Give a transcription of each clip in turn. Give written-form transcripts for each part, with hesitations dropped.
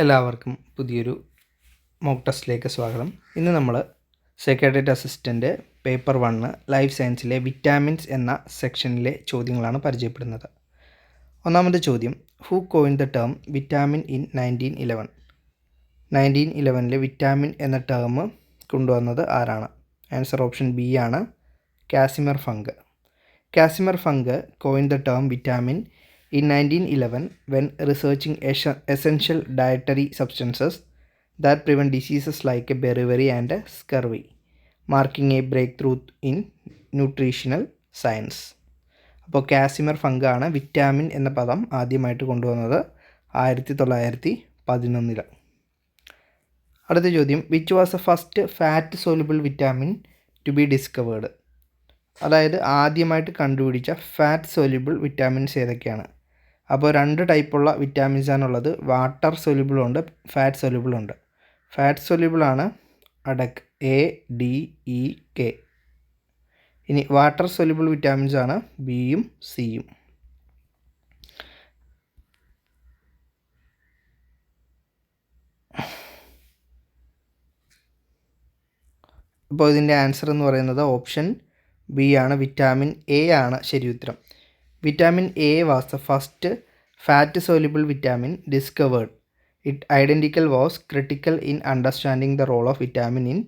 എല്ലാവർക്കും പുതിയൊരു മോക്ക് ടെസ്റ്റിലേക്ക് സ്വാഗതം. ഇന്ന് നമ്മൾ സെക്രട്ടേറിയറ്റ് അസിസ്റ്റൻ്റ് പേപ്പർ 1 ലൈഫ് സയൻസിലെ വിറ്റാമിൻസ് എന്ന സെക്ഷനിലെ ചോദ്യങ്ങളാണ് പരിചയപ്പെടുന്നത്. ഒന്നാമത്തെ ചോദ്യം, who coin the term vitamin in 1911? 1911 vitamin എന്ന ടേം കൊണ്ടുവന്നത് ആരാണ്? ആൻസർ ഓപ്ഷൻ ബി ആണ്, Casimir Funk. Casimir Funk coin the term vitamin in 1911 when researching essential dietary substances that prevent diseases like beriberi and scurvy, marking a breakthrough in nutritional science. അപ്പോൾ കാസിമിർ ഫങ്കാണ് vitamin എന്ന പദം ആദ്യമായിട്ട് കൊണ്ടുവന്നത് 1911. അടുത്ത ചോദ്യം, which was the first fat soluble vitamin to be discovered? അതായത് ആദ്യമായിട്ട് കണ്ടുപിടിച്ച ഫാറ്റ് സോലുബിൾ വിറ്റാമിൻസ് ഏതൊക്കെയാണ്? അപ്പോൾ 2 ടൈപ്പുള്ള വിറ്റാമിൻസാണുള്ളത്. വാട്ടർ സൊല്യൂബിളുണ്ട്, ഫാറ്റ് സൊല്യൂബിളുണ്ട്. ഫാറ്റ് സൊല്യൂബിളാണ് അഡക്, ADEK. ഇനി വാട്ടർ സൊല്യൂബിൾ വിറ്റാമിൻസാണ് ബിയും സിയും. അപ്പോൾ ഇതിൻ്റെ ആൻസർ എന്ന് പറയുന്നത് ഓപ്ഷൻ ബി ആണ്, വിറ്റാമിൻ എ ആണ് ശരി ഉത്തരം. Vitamin A was the first fat-soluble vitamin discovered. Its identity was critical in understanding the role of vitamin in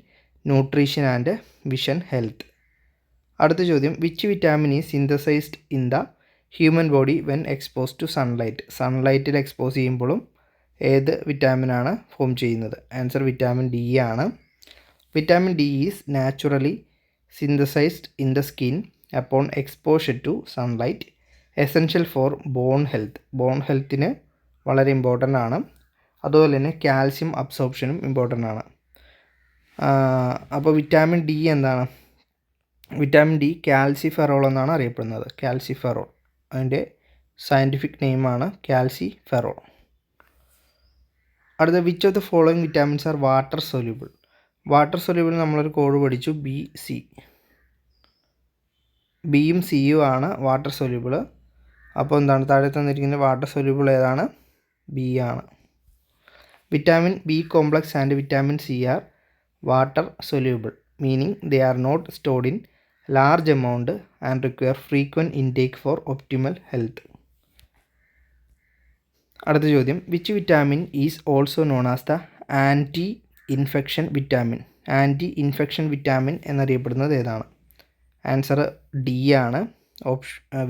nutrition and vision health. അടുത്ത ചോദ്യം, which vitamin is synthesized in the human body when exposed to sunlight? സൺലൈറ്റിൽ expose ചെയ്യുമ്പോഴും ഏത് വിറ്റാമിനാണ് form ചെയ്യുന്നത്? Answer vitamin D ആണ്. Vitamin D is naturally synthesized in the skin upon exposure to sunlight. Essential for bone health. Bone ഹെൽത്തിന് വളരെ important ആണ്. അതുപോലെ തന്നെ കാൽസ്യം അബ്സോർപ്ഷനും ഇമ്പോർട്ടൻ്റ് ആണ്. അപ്പോൾ വിറ്റാമിൻ ഡി എന്താണ്? വിറ്റാമിൻ ഡി കാൽസിഫെറോൾ എന്നാണ് അറിയപ്പെടുന്നത്. കാൽസിഫെറോൾ അതിൻ്റെ സയൻറ്റിഫിക് നെയിമാണ് കാൽസിഫെറോൾ. അടുത്ത, which of the following vitamins are water soluble? Water soluble നമ്മളൊരു കോഡ് പഠിച്ചു, BC. ബിയും സിയും ആണ് വാട്ടർ സൊല്യൂബിൾ. അപ്പോൾ എന്താണ് താഴെ തന്നിരിക്കുന്നത് വാട്ടർ സൊല്യൂബിൾ ഏതാണ്? ബി ആണ്. Vitamin B complex and vitamin C are water soluble, meaning they are not stored in large amount and require frequent intake for optimal health. അടുത്ത ചോദ്യം, which vitamin is also known as the anti infection vitamin? Anti infection vitamin എന്നറിയപ്പെടുന്നത് ഏതാണ്? Answer D ആണ്,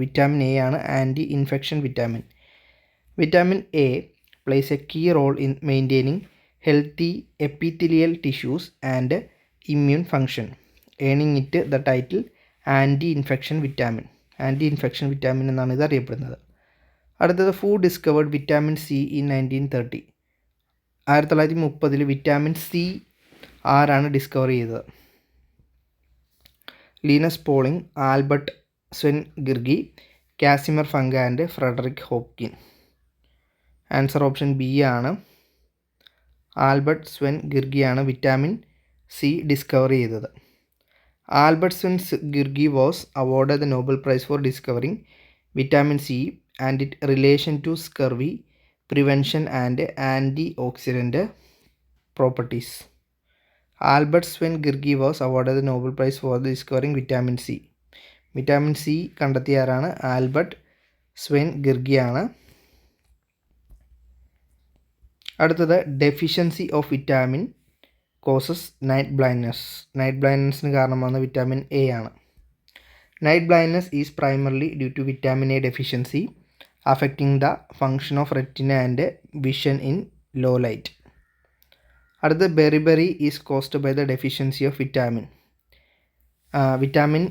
vitamin A ആണ് anti infection vitamin. Vitamin A plays a key role in maintaining healthy epithelial tissues and immune function, ഏണിങ് it the title anti infection vitamin. Anti infection vitamin എന്നാണ് ഇത് അറിയപ്പെടുന്നത്. അടുത്തത്, who discovered vitamin C in 1930? 1930 vitamin C ആരാണ് discover ചെയ്തത്? Linus Pauling, Albert സ്വെൻ ഗിർഗി, Casimir Funk and Frederick Hopkin. Answer option B ആണ്, Albert Szent ഗിർഗിയാണ് വിറ്റാമിൻ സി ഡിസ്കവർ ചെയ്തത്. ആൽബർട്ട് സ്വെൻ ഗിർഗി was awarded the Nobel Prize for discovering vitamin C and its relation to scurvy prevention and antioxidant properties. ആൽബർട്ട് സ്വെൻ ഗിർഗി was awarded the Nobel Prize for discovering vitamin C. Vitamin C കണ്ടെത്തിയ ആരാണ്? Albert Szent ഗിർഗിയാണ്. അടുത്തത്, deficiency of vitamin causes night blindness. Night ബ്ലൈൻഡ്നെസ്സിന് കാരണമാകുന്ന vitamin A ആണ്. Night blindness is primarily due to vitamin A deficiency affecting the function of retina and vision in low light. അടുത്ത, beriberi is caused by the deficiency of vitamin.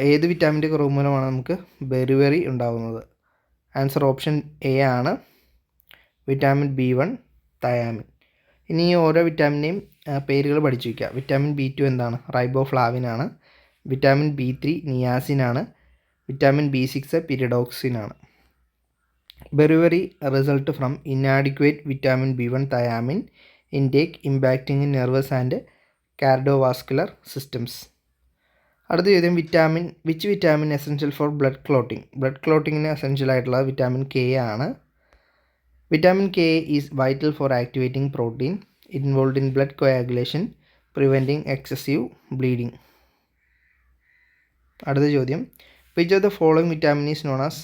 ഏത് വിറ്റാമിൻ്റെ കുറവ് മൂലമാണ് നമുക്ക് beriberi ഉണ്ടാകുന്നത്? ആൻസർ ഓപ്ഷൻ എ ആണ്, vitamin B1 thiamine. ഇനി ഓരോ വിറ്റാമിൻ്റെയും പേരുകൾ പഠിച്ചു വയ്ക്കുക. വിറ്റാമിൻ B2 എന്താണ്? റൈബോഫ്ലാവിൻ ആണ്. വിറ്റാമിൻ B3 നിയാസിൻ ആണ്. വിറ്റാമിൻ B6 പിരിഡോക്സിൻ ആണ്. Beriberi result from inadequate vitamin B1 thiamine intake impacting nervous and cardiovascular systems. അടുത്ത ചോദ്യം, which vitamin essential for blood clotting? Blood ക്ലോട്ടിങ്ങിന് എസെൻഷ്യൽ ആയിട്ടുള്ള വിറ്റാമിൻ കെ ആണ്. Vitamin K is vital for activating protein involve in blood coagulation preventing excessive bleeding. അടുത്ത ചോദ്യം, which of the following vitamin is known as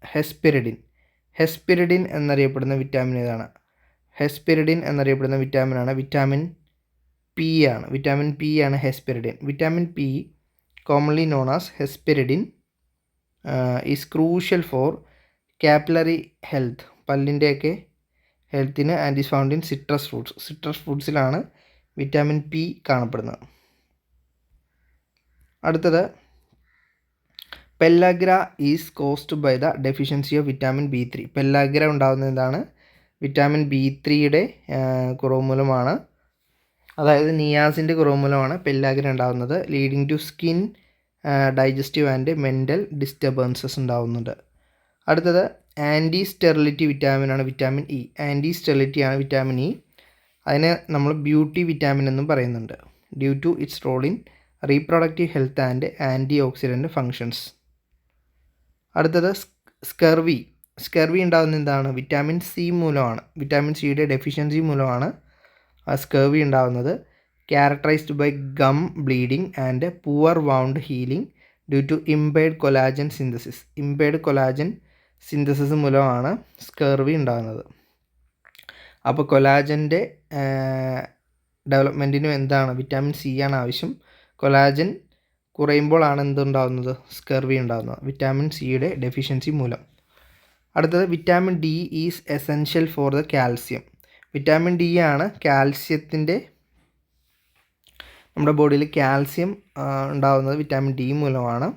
hesperidin. Hesperidin എന്നറിയപ്പെടുന്ന vitamin ഏതാണ്? Hesperidin എന്നറിയപ്പെടുന്ന വിറ്റാമിനാണ് vitamin P ആണ്. Vitamin P ആണ് hesperidin. Vitamin P commonly known as hesperidin is crucial for capillary health, പല്ലിൻ്റെയൊക്കെ ഹെൽത്തിന്, and is found in citrus fruits. Citrus ഫ്രൂട്ട്സിലാണ് vitamin P കാണപ്പെടുന്നത്. അടുത്തത്, pellagra is caused by the deficiency of vitamin B3. Pellagra ഉണ്ടാകുന്നത് എന്താണ്? Vitamin B3യുടെ കുറവ് മൂലമാണ്, അതായത് നിയാസിൻ്റെ കുറവ് മൂലമാണ് പെല്ലാഗ്ര ഉണ്ടാകുന്നത്. Leading to skin digestive and mental disturbances ഉണ്ടാകുന്നുണ്ട്. അടുത്തത്, ആൻറ്റി സ്റ്റെറിലിറ്റി വിറ്റാമിനാണ് വിറ്റാമിൻ ഇ. ആൻറ്റി സ്റ്റെറിലിറ്റി ആണ് വിറ്റാമിൻ ഇ. അതിനെ നമ്മൾ ബ്യൂട്ടി വിറ്റാമിൻ എന്നും പറയുന്നുണ്ട്. Due to its role in reproductive health and antioxidant functions. അടുത്തത്, സ്കർവി. സ്കർവി ഉണ്ടാകുന്നത് എന്താണ്? വിറ്റാമിൻ സി മൂലമാണ്. വിറ്റാമിൻ സിയുടെ ഡെഫിഷ്യൻസി മൂലമാണ് ആ സ്കർവി ഉണ്ടാകുന്നത്. Characterized by gum bleeding and poor wound healing due to impaired collagen synthesis. Impaired collagen synthesis മൂലമാണ് scurvy ഉണ്ടാകുന്നത്. അപ്പോൾ കൊലാജൻ്റെ ഡെവലപ്മെൻറ്റിനും എന്താണ്? വിറ്റാമിൻ സി ആണ് ആവശ്യം. കൊലാജൻ കുറയുമ്പോഴാണ് എന്തുണ്ടാകുന്നത്? സ്കർവി ഉണ്ടാകുന്നത്, വിറ്റാമിൻ സിയുടെ ഡെഫിഷ്യൻസി മൂലം. അടുത്തത്, vitamin D is essential for the calcium. Vitamin D ആണ് കാൽസ്യത്തിൻ്റെ, നമ്മുടെ ബോഡിയിൽ കാൽസ്യം ഉണ്ടാകുന്നത് വിറ്റാമിൻ ഡി മൂലമാണ്.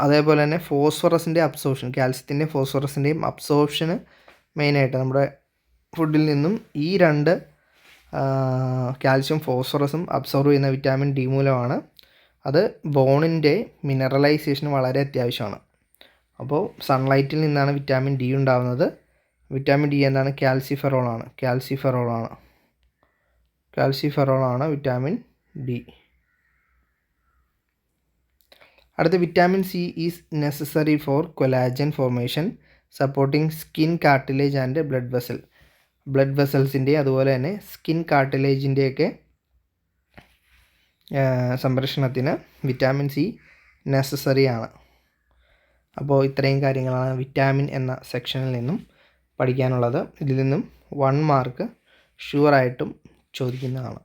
അതേപോലെ തന്നെ ഫോസ്ഫറസിൻ്റെ അബ്സോർപ്ഷൻ, കാൽസ്യത്തിൻ്റെയും ഫോസ്ഫറസിൻ്റെയും അബ്സോർപ്ഷന് മെയിനായിട്ട് നമ്മുടെ ഫുഡിൽ നിന്നും ഈ രണ്ട് കാൽസ്യം ഫോസ്ഫറസും അബ്സോർവ് ചെയ്യുന്ന വിറ്റാമിൻ ഡി മൂലമാണ്. അത് ബോണിൻ്റെ മിനറലൈസേഷന് വളരെ അത്യാവശ്യമാണ്. അപ്പോൾ സൺലൈറ്റിൽ നിന്നാണ് വിറ്റാമിൻ ഡി ഉണ്ടാകുന്നത്. വിറ്റാമിൻ ഡി എന്താണ്? കാൽസിഫെറോളാണ്. കാൽസിഫെറോളാണ് വിറ്റാമിൻ ഡി. അടുത്ത, vitamin C is necessary for collagen formation supporting skin cartilage and blood vessel. Blood വെസൽസിൻ്റെ അതുപോലെ തന്നെ സ്കിൻ കാർട്ടിലേജിൻ്റെയൊക്കെ സംരക്ഷണത്തിന് വിറ്റാമിൻ സി നെസസറി ആണ്. അപ്പോൾ ഇത്രയും കാര്യങ്ങളാണ് വിറ്റാമിൻ എന്ന സെക്ഷനിൽ നിന്നും പഠിക്കാനുള്ളത്. ഇതിൽ നിന്നും 1 മാർക്ക് ഷുവറായിട്ടും ചോദിക്കുന്നതാണ്.